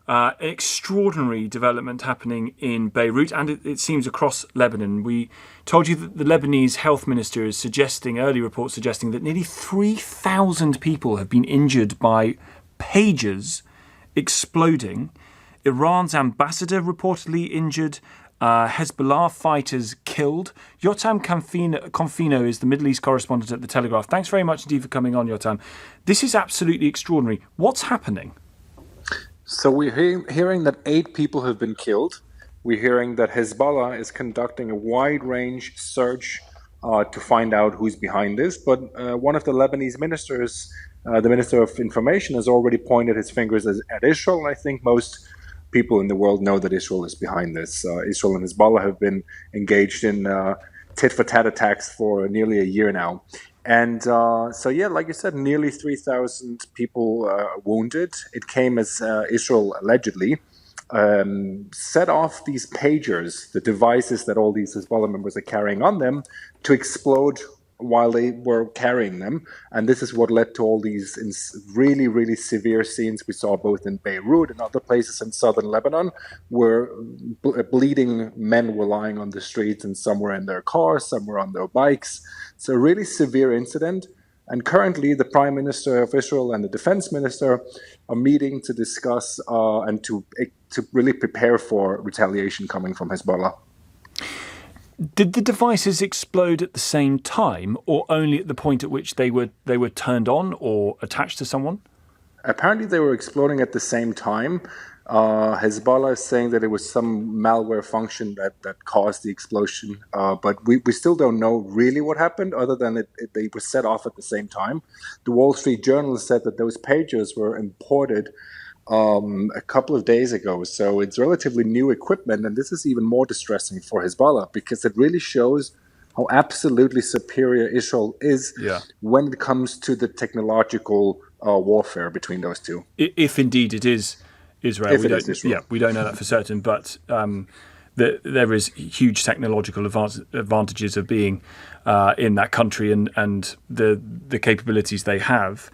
Extraordinary development happening in Beirut, and it seems across Lebanon. We told you that the Lebanese health minister is suggesting, early reports suggesting, that nearly 3,000 people have been injured by pagers exploding. Iran's ambassador reportedly injured. Hezbollah fighters killed. Jotam Confino is the Middle East correspondent at The Telegraph. Thanks very much indeed for coming on, Jotam. This is absolutely extraordinary. What's happening? So we're hearing that 8 people have been killed. We're hearing that Hezbollah is conducting a wide-range search to find out who's behind this. But one of the Lebanese ministers, the Minister of Information, has already pointed his fingers at Israel. And I think most people in the world know that Israel is behind this. Israel and Hezbollah have been engaged in tit-for-tat attacks for nearly a year now. And like you said, nearly 3,000 people wounded. It came as Israel allegedly set off these pagers, the devices that all these Hezbollah members are carrying on them, to explode while they were carrying them. And this is what led to all these really, really severe scenes we saw both in Beirut and other places in southern Lebanon, where bleeding men were lying on the streets, and some were in their cars, some were on their bikes. It's a really severe incident. And currently, the Prime Minister of Israel and the Defense Minister are meeting to discuss and to really prepare for retaliation coming from Hezbollah. Did the devices explode at the same time, or only at the point at which they were turned on or attached to someone? Apparently, they were exploding at the same time. Hezbollah is saying that it was some malware function that caused the explosion, but we still don't know really what happened, other than they were set off at the same time. The Wall Street Journal said that those pagers were imported a couple of days ago, so it's relatively new equipment, and this is even more distressing for Hezbollah because it really shows how absolutely superior Israel is when it comes to the technological warfare between those two. If indeed it is Israel. We don't know that for certain, but there is huge technological advantages of being in that country and the capabilities they have.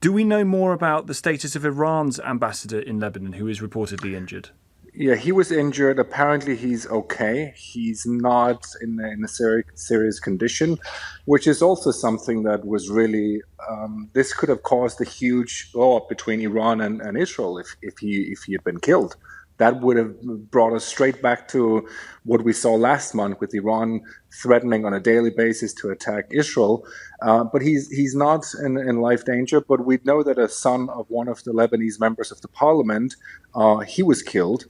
Do we know more about the status of Iran's ambassador in Lebanon, who is reportedly injured? Yeah, he was injured. Apparently, he's okay. He's not in a serious condition, which is also something that was really this could have caused a huge blow up between Iran and Israel if he had been killed. That would have brought us straight back to what we saw last month with Iran threatening on a daily basis to attack Israel. But he's not in life danger. But we know that a son of one of the Lebanese members of the parliament, he was killed,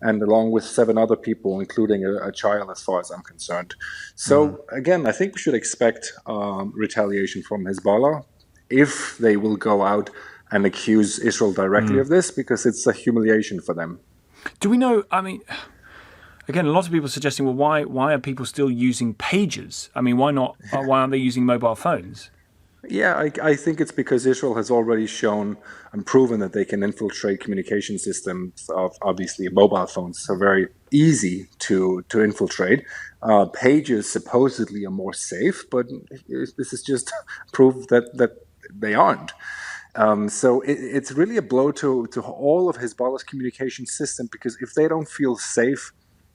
and along with 7 other people, including a child, as far as I'm concerned. So again, I think we should expect retaliation from Hezbollah if they will go out and accuse Israel directly of this, because it's a humiliation for them. Do we know, I mean, again, a lot of people are suggesting, well, why are people still using pagers? I mean, why aren't they using mobile phones? Yeah, I think it's because Israel has already shown and proven that they can infiltrate communication systems of, obviously, mobile phones. So very easy to infiltrate. Pages supposedly are more safe, but this is just proof that they aren't. So it's really a blow to all of Hezbollah's communication system, because if they don't feel safe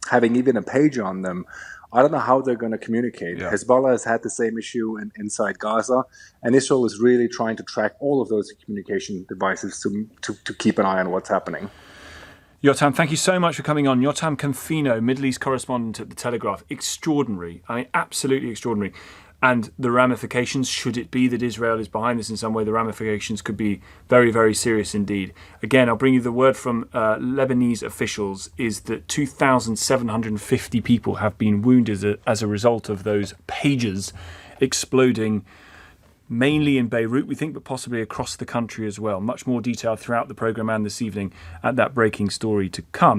having even a pager on them, I don't know how they're going to communicate. Yeah. Hezbollah has had the same issue inside Gaza, and Israel is really trying to track all of those communication devices to keep an eye on what's happening. Jotam, thank you so much for coming on. Jotam Confino, Middle East correspondent at The Telegraph. Extraordinary. I mean, absolutely extraordinary. And the ramifications, should it be that Israel is behind this in some way, the ramifications could be very, very serious indeed. Again, I'll bring you the word from Lebanese officials is that 2,750 people have been wounded as a result of those pagers exploding, mainly in Beirut, we think, but possibly across the country as well. Much more detail throughout the programme and this evening at that breaking story to come.